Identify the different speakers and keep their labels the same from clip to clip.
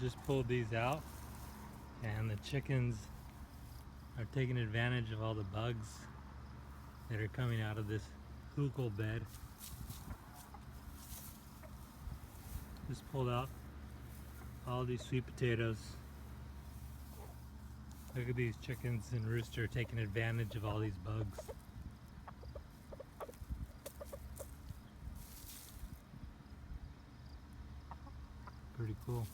Speaker 1: Just pulled these out, and the chickens are taking advantage of all the bugs that are coming out of this hugel bed. Just pulled out all these sweet potatoes. Look at these chickens and rooster taking advantage of all these bugs. Pretty cool.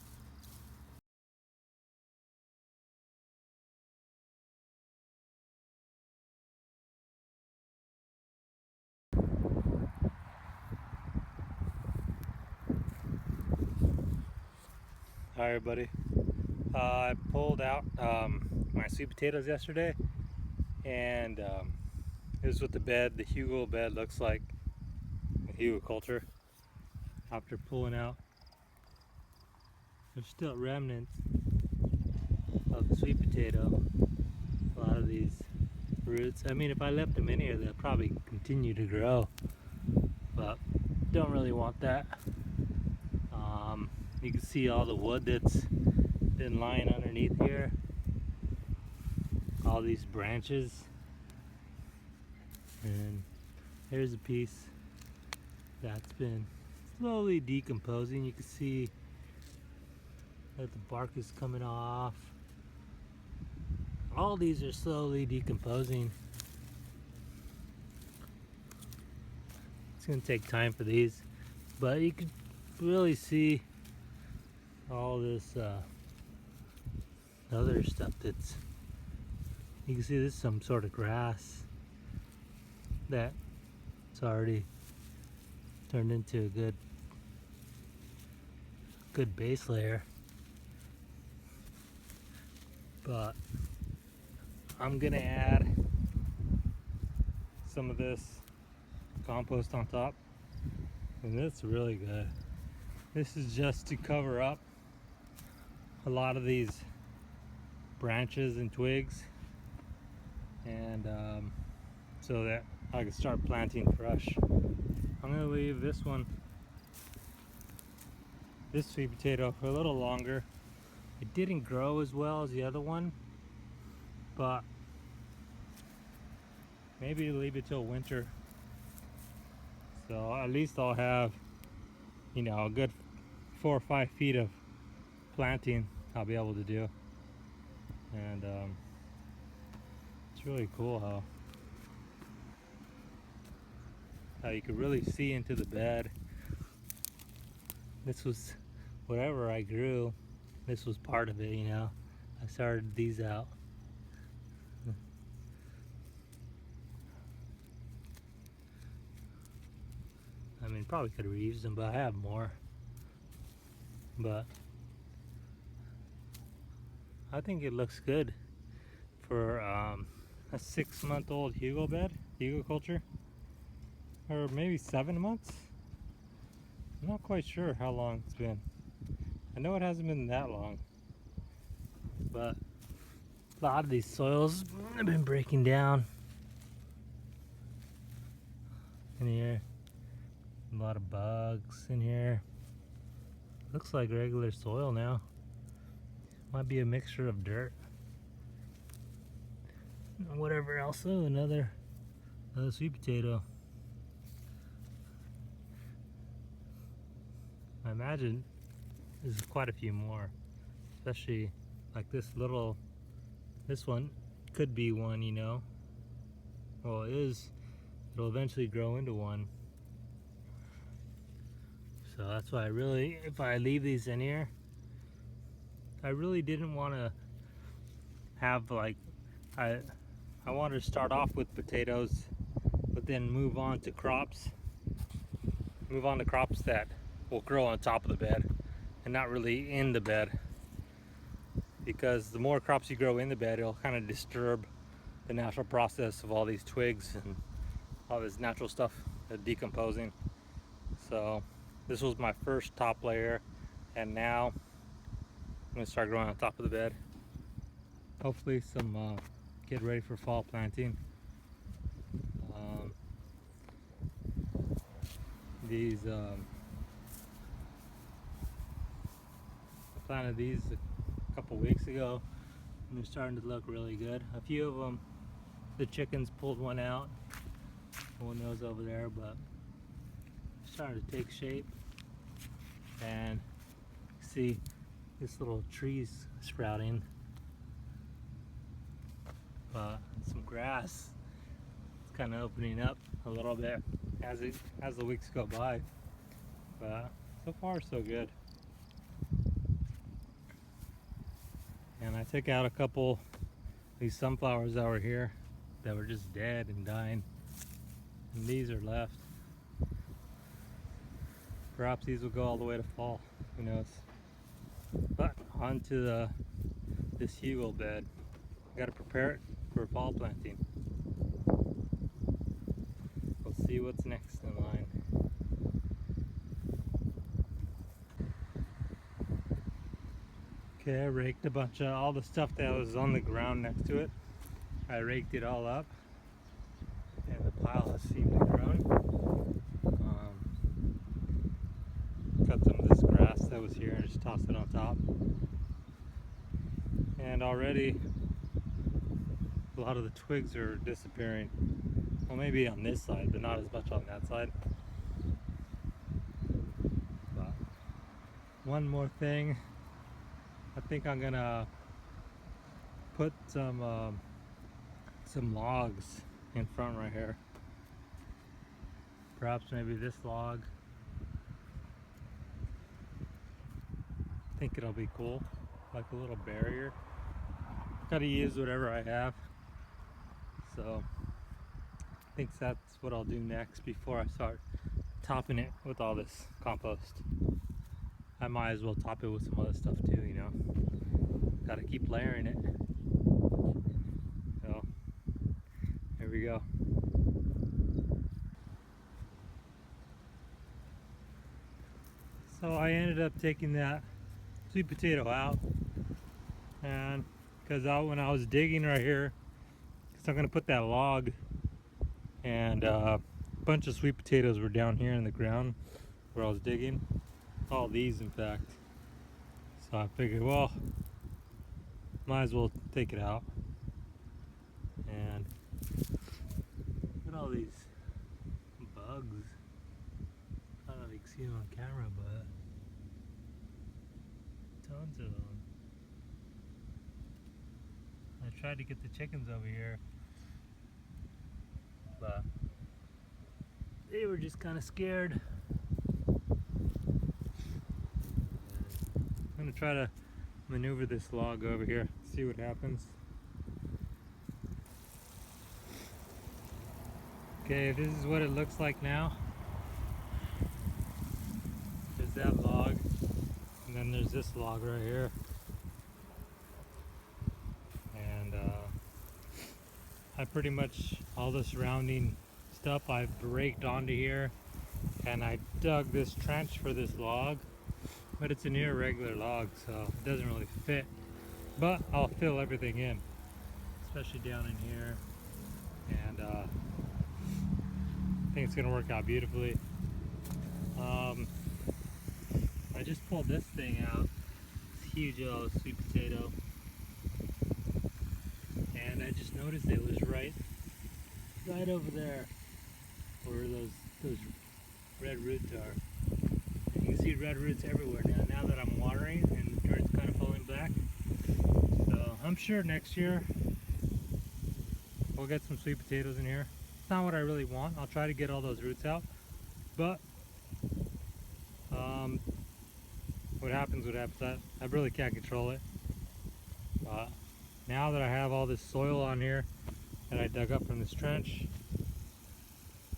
Speaker 1: Hi everybody. I pulled out my sweet potatoes yesterday, and this is what the hugel bed looks like, the hugelkultur. After pulling out, there's still remnants of the sweet potato. A lot of these roots. I mean, if I left them in here, they'll probably continue to grow, but don't really want that. You can see all the wood that's been lying underneath here. All these branches. And here's a piece that's been slowly decomposing. You can see that the bark is coming off. All these are slowly decomposing. It's gonna take time for these, but you can really see all this other stuff that's, you can see this is some sort of grass that it's already turned into a good base layer. But I'm gonna add some of this compost on top, and it's really good. This is just to cover up a lot of these branches and twigs, and so that I can start planting fresh. I'm gonna leave this sweet potato for a little longer. It didn't grow as well as the other one, but maybe leave it till winter. So at least I'll have, a good 4 or 5 feet of planting I'll be able to do. And it's really cool how you can really see into the bed. This was whatever I grew, this was part of it, I started these out. I mean, probably could have reused them, but I have more. But I think it looks good for a 6-month-old hugelkultur, or maybe 7 months. I'm not quite sure how long it's been. I know it hasn't been that long, but a lot of these soils have been breaking down in here. A lot of bugs in here. Looks like regular soil now. Might be a mixture of dirt and whatever else. Oh, another sweet potato. I imagine there's quite a few more, especially like this one could be one, well, it'll eventually grow into one. So that's why if I leave these in here, I really didn't want to have I wanted to start off with potatoes, but then move on to crops that will grow on top of the bed and not really in the bed, because the more crops you grow in the bed, it'll kind of disturb the natural process of all these twigs and all this natural stuff decomposing. So this was my first top layer, and now I'm gonna start growing on top of the bed. Hopefully get ready for fall planting. These planted these a couple weeks ago, and they're starting to look really good. A few of them, the chickens pulled one out, one of those over there, but it's starting to take shape. And see this little trees sprouting, some grass. It's kind of opening up a little bit as the weeks go by, but so far so good. And I took out a couple of these sunflowers that were here that were just dead and dying, and these are left. Perhaps these will go all the way to fall, who knows. But onto this hugel bed. Got to prepare it for fall planting. We'll see what's next in line. Okay, I raked a bunch of all the stuff that was on the ground next to it. I raked it all up, and the pile has seemed to grow. Cut some of this grass that was here and just tossed it on top. And already a lot of the twigs are disappearing. Well, maybe on this side, but not as much on that side. But one more thing, I think I'm gonna put some logs in front right here. Perhaps maybe this log. I think it'll be cool, like a little barrier. Gotta use whatever I have. So I think that's what I'll do next before I start topping it with all this compost. I might as well top it with some other stuff too, you know. Gotta keep layering it. So here we go. So I ended up taking that sweet potato out, and because when I was digging right here, because I'm gonna put that log, and a bunch of sweet potatoes were down here in the ground where I was digging, all these in fact. So I figured, well, might as well take it out. And look at all these bugs. I don't know if you can see them on camera, but tons of them. I tried to get the chickens over here, but they were just kind of scared. I'm gonna try to maneuver this log over here, see what happens. Okay, this is what it looks like now. There's that log, and then there's this log right here. And I pretty much, all the surrounding stuff I've raked onto here, and I dug this trench for this log, but it's an irregular log, so it doesn't really fit. But I'll fill everything in, especially down in here, and I think it's gonna work out beautifully. I just pulled this thing out, this huge yellow sweet potato, and I just noticed it was right over there where those red roots are. And you can see red roots everywhere now that I'm watering and the dirt's kind of falling back. So I'm sure next year we'll get some sweet potatoes in here. It's not what I really want. I'll try to get all those roots out, but what happens, I really can't control it. Now that I have all this soil on here that I dug up from this trench,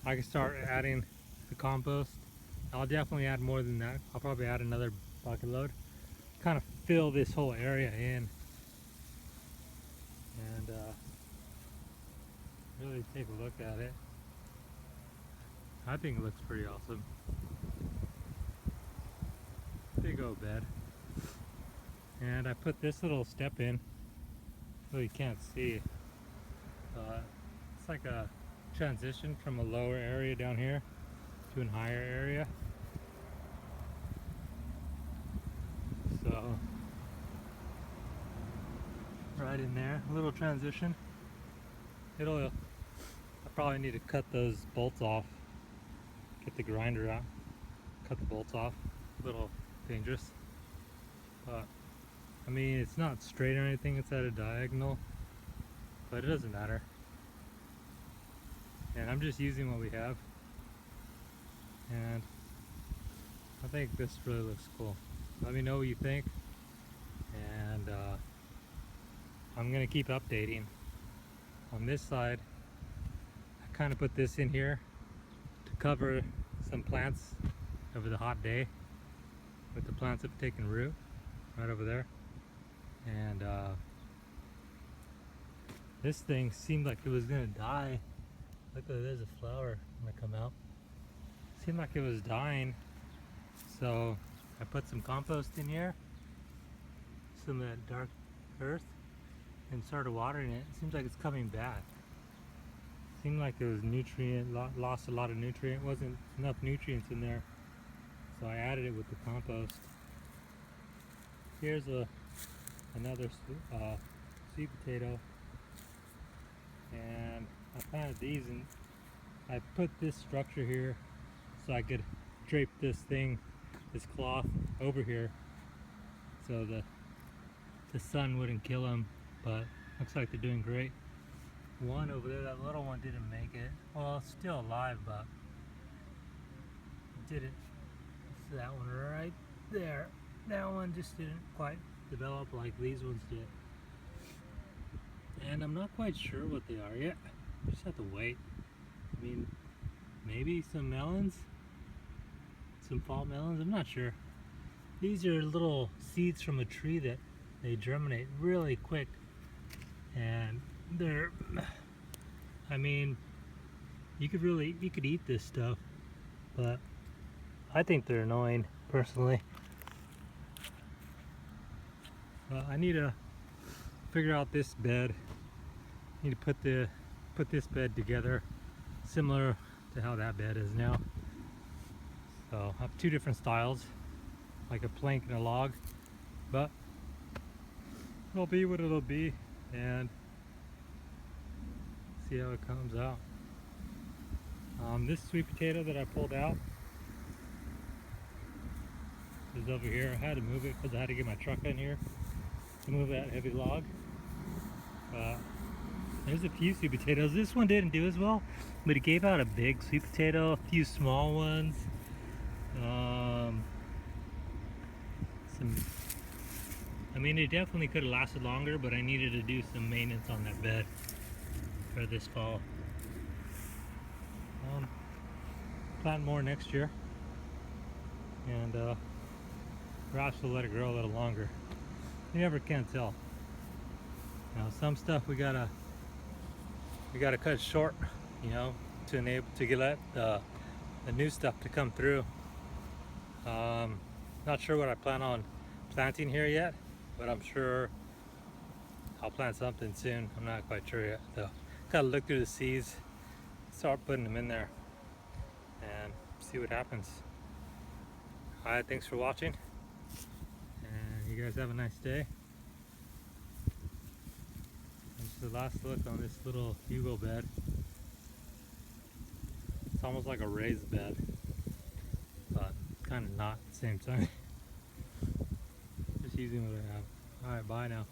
Speaker 1: I can start adding the compost. I'll definitely add more than that. I'll probably add another bucket load, kind of fill this whole area in, and really take a look at it. I think it looks pretty awesome. Big old bed. And I put this little step in, so you can't see. It's like a transition from a lower area down here to a higher area. So right in there. A little transition. I probably need to cut those bolts off. Get the grinder out. Cut the bolts off. A little dangerous. But I mean, it's not straight or anything, it's at a diagonal. But it doesn't matter. And I'm just using what we have. And I think this really looks cool. Let me know what you think. And I'm gonna keep updating. On this side, I kind of put this in here to cover some plants over the hot day, with the plants that have taken root right over there. And this thing seemed like it was gonna die. Look, there's a flower gonna come out. Seemed like it was dying, so I put some compost in here, some of that dark earth, and started watering it. It seems like it's coming back. Seemed like it was lost a lot of nutrient. Wasn't enough nutrients in there, so I added it with the compost. Here's another sweet potato, and I planted these, and I put this structure here so I could drape this cloth over here, so the sun wouldn't kill them. But looks like they're doing great. One over there, that little one, didn't make it. Well, it's still alive, but it didn't. It's that one right there. That one just didn't quite develop like these ones did. And I'm not quite sure what they are yet. Just have to wait. I mean, maybe some melons, some fall melons, I'm not sure. These are little seeds from a tree that they germinate really quick. And they're, I mean, you could eat this stuff, but I think they're annoying personally. I need to figure out this bed. I need to put this bed together similar to how that bed is now. So I have two different styles, like a plank and a log, but it'll be what it'll be, and see how it comes out. This sweet potato that I pulled out is over here. I had to move it because I had to get my truck in here to move that heavy log. There's a few sweet potatoes. This one didn't do as well, but it gave out a big sweet potato, a few small ones. I mean, it definitely could have lasted longer, but I needed to do some maintenance on that bed for this fall. Plant more next year, and perhaps we'll let it grow a little longer. You never can tell. You know, some stuff we gotta cut short, you know, to let the new stuff to come through. Not sure what I plan on planting here yet, but I'm sure I'll plant something soon. I'm not quite sure yet though. Gotta look through the seeds, start putting them in there, and see what happens. Alright, thanks for watching, and you guys have a nice day. This is the last look on this little hugel bed. It's almost like a raised bed, but kind of not at the same time. Just using what I have. Alright, bye now.